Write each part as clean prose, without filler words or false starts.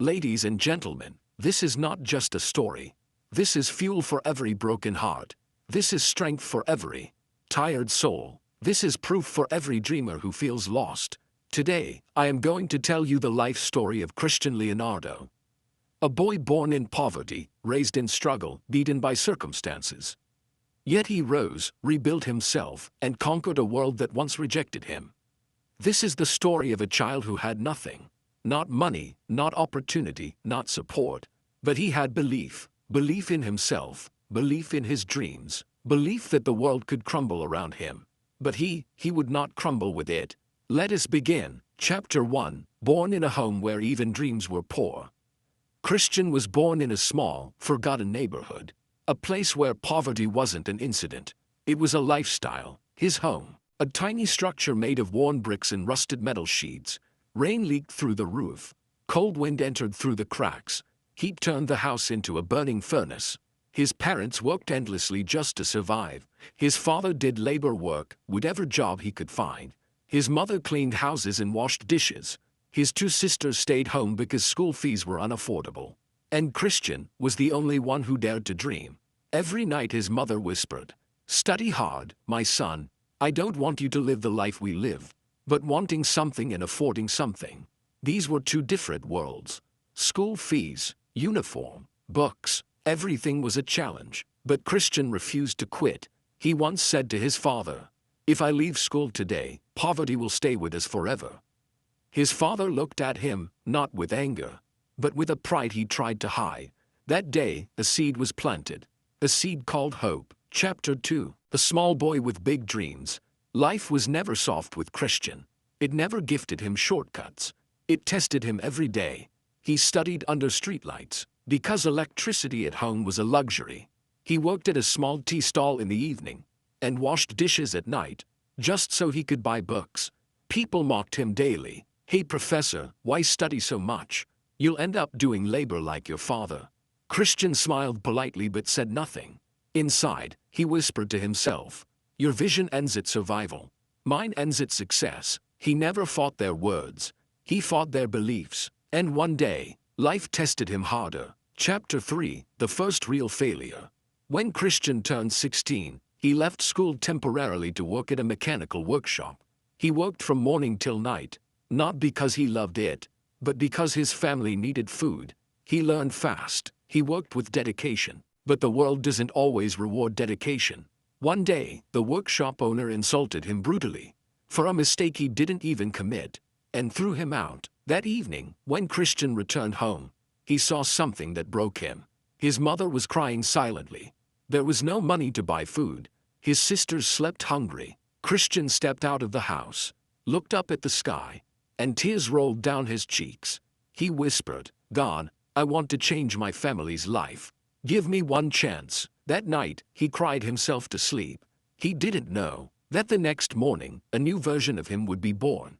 Ladies and gentlemen, this is not just a story. This is fuel for every broken heart. This is strength for every tired soul. This is proof for every dreamer who feels lost. Today, I am going to tell you the life story of Christian Leonardo. A boy born in poverty, raised in struggle, beaten by circumstances. Yet he rose, rebuilt himself, and conquered a world that once rejected him. This is the story of a child who had nothing. Not money, not opportunity, not support. But he had belief. Belief in himself. Belief in his dreams. Belief that the world could crumble around him. But he would not crumble with it. Let us begin. Chapter 1. Born in a home where even dreams were poor. Christian was born in a small, forgotten neighborhood. A place where poverty wasn't an incident. It was a lifestyle. His home. A tiny structure made of worn bricks and rusted metal sheets. Rain leaked through the roof. Cold wind entered through the cracks. Heat turned the house into a burning furnace. His parents worked endlessly just to survive. His father did labor work, whatever job he could find. His mother cleaned houses and washed dishes. His two sisters stayed home because school fees were unaffordable. And Christian was the only one who dared to dream. Every night his mother whispered, "Study hard, my son. I don't want you to live the life we live." But wanting something and affording something. These were two different worlds. School fees, uniform, books, everything was a challenge. But Christian refused to quit. He once said to his father, "If I leave school today, poverty will stay with us forever." His father looked at him, not with anger, but with a pride he tried to hide. That day, a seed was planted. A seed called hope. Chapter 2. A small boy with big dreams. Life was never soft with Christian. It never gifted him shortcuts. It tested him every day. He studied under streetlights, because electricity at home was a luxury. He worked at a small tea stall in the evening, and washed dishes at night, just so he could buy books. People mocked him daily. "Hey professor, why study so much? You'll end up doing labor like your father." Christian smiled politely but said nothing. Inside, he whispered to himself, "Your vision ends at survival. Mine ends at success." He never fought their words. He fought their beliefs. And one day, life tested him harder. Chapter 3. The first real failure. When Christian turned 16, he left school temporarily to work at a mechanical workshop. He worked from morning till night, not because he loved it, but because his family needed food. He learned fast. He worked with dedication. But the world doesn't always reward dedication. One day, the workshop owner insulted him brutally for a mistake he didn't even commit, and threw him out. That evening, when Christian returned home, he saw something that broke him. His mother was crying silently. There was no money to buy food. His sisters slept hungry. Christian stepped out of the house, looked up at the sky, and tears rolled down his cheeks. He whispered, "God, I want to change my family's life. Give me one chance." That night, he cried himself to sleep. He didn't know that the next morning, a new version of him would be born.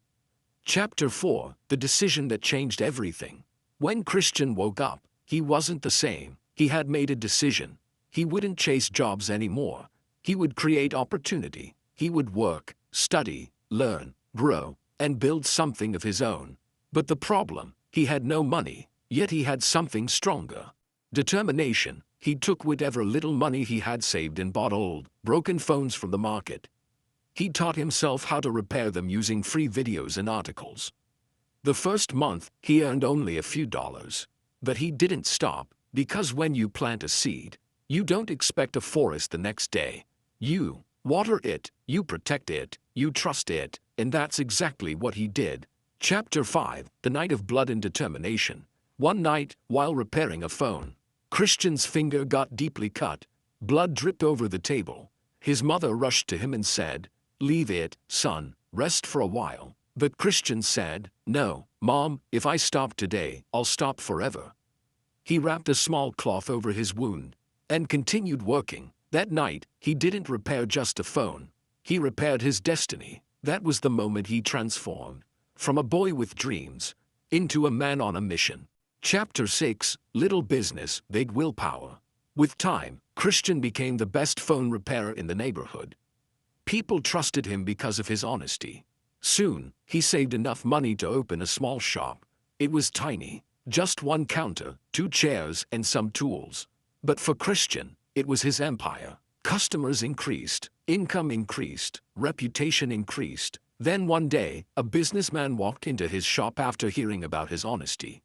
Chapter 4. The decision that changed everything. When Christian woke up, he wasn't the same. He had made a decision. He wouldn't chase jobs anymore. He would create opportunity. He would work, study, learn, grow, and build something of his own. But the problem, he had no money, yet he had something stronger. Determination. He took whatever little money he had saved and bought old, broken phones from the market. He taught himself how to repair them using free videos and articles. The first month, he earned only a few dollars. But he didn't stop, because when you plant a seed, you don't expect a forest the next day. You water it, you protect it, you trust it, and that's exactly what he did. Chapter 5. The night of blood and determination. One night, while repairing a phone, Christian's finger got deeply cut. Blood dripped over the table. His mother rushed to him and said, "Leave it, son, rest for a while." But Christian said, "No, Mom, if I stop today, I'll stop forever." He wrapped a small cloth over his wound and continued working. That night, he didn't repair just a phone. He repaired his destiny. That was the moment he transformed from a boy with dreams into a man on a mission. Chapter 6. Little business, big willpower. With time, Christian became the best phone repairer in the neighborhood. People trusted him because of his honesty. Soon, he saved enough money to open a small shop. It was tiny, Just one counter, 2 chairs, and some tools. But for Christian, it was his empire. Customers increased, income increased, reputation increased. Then one day, a businessman walked into his shop after hearing about his honesty.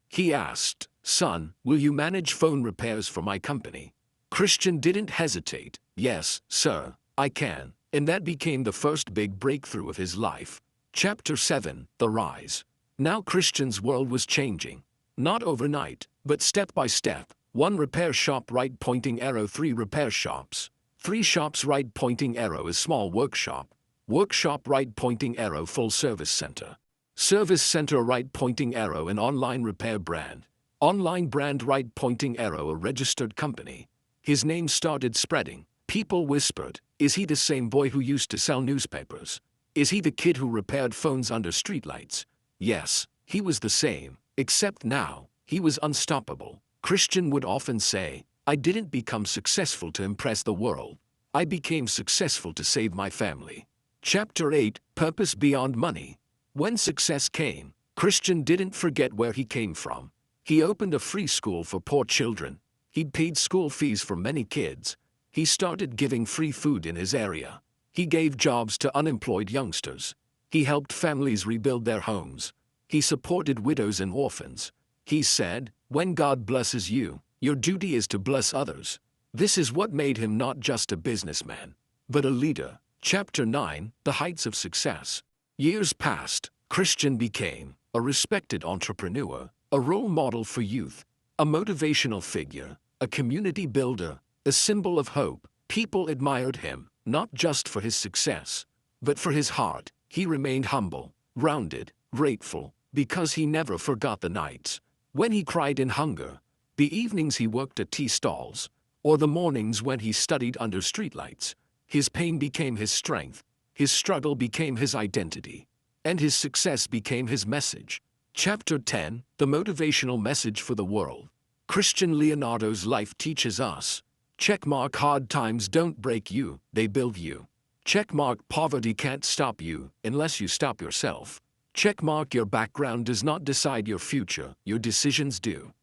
He asked, "Son, will you manage phone repairs for my company?" Christian didn't hesitate. "Yes, sir, I can." And that became the first big breakthrough of his life. Chapter 7, The Rise. Now Christian's world was changing. Not overnight, but step by step. 1 repair shop, right pointing arrow. 3 repair shops. 3 shops, right pointing arrow is small workshop. Workshop, right pointing arrow, full service center. Service center, right pointing arrow, an online repair brand. Online brand, right pointing arrow, a registered company. His name started spreading. People whispered, "Is he the same boy who used to sell newspapers? Is he the kid who repaired phones under streetlights?" Yes, he was the same, except now, he was unstoppable. Christian would often say, "I didn't become successful to impress the world. I became successful to save my family." Chapter 8, Purpose Beyond Money. When success came, Christian didn't forget where he came from. He opened a free school for poor children. He'd paid school fees for many kids. He started giving free food in his area. He gave jobs to unemployed youngsters. He helped families rebuild their homes. He supported widows and orphans. He said, "When God blesses you, your duty is to bless others." This is what made him not just a businessman, but a leader. Chapter 9, The Heights of Success. Years passed. Christian became a respected entrepreneur, a role model for youth, a motivational figure, a community builder, a symbol of hope. People admired him, not just for his success, but for his heart. He remained humble, grounded, grateful, because he never forgot the nights when he cried in hunger, the evenings he worked at tea stalls, or the mornings when he studied under streetlights. His pain became his strength, his struggle became his identity, and his success became his message. Chapter 10, The Motivational Message for the World. Christian Leonardo's life teaches us. Checkmark: hard times don't break you, they build you. Checkmark: poverty can't stop you unless you stop yourself. Checkmark: your background does not decide your future, your decisions do.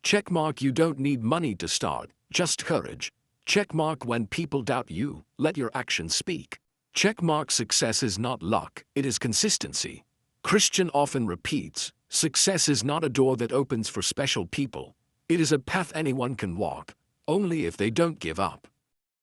Checkmark: you don't need money to start, just courage. Checkmark: when people doubt you, let your actions speak. Checkmark: success is not luck, it is consistency. Christian often repeats, success is not a door that opens for special people. It is a path anyone can walk, only if they don't give up.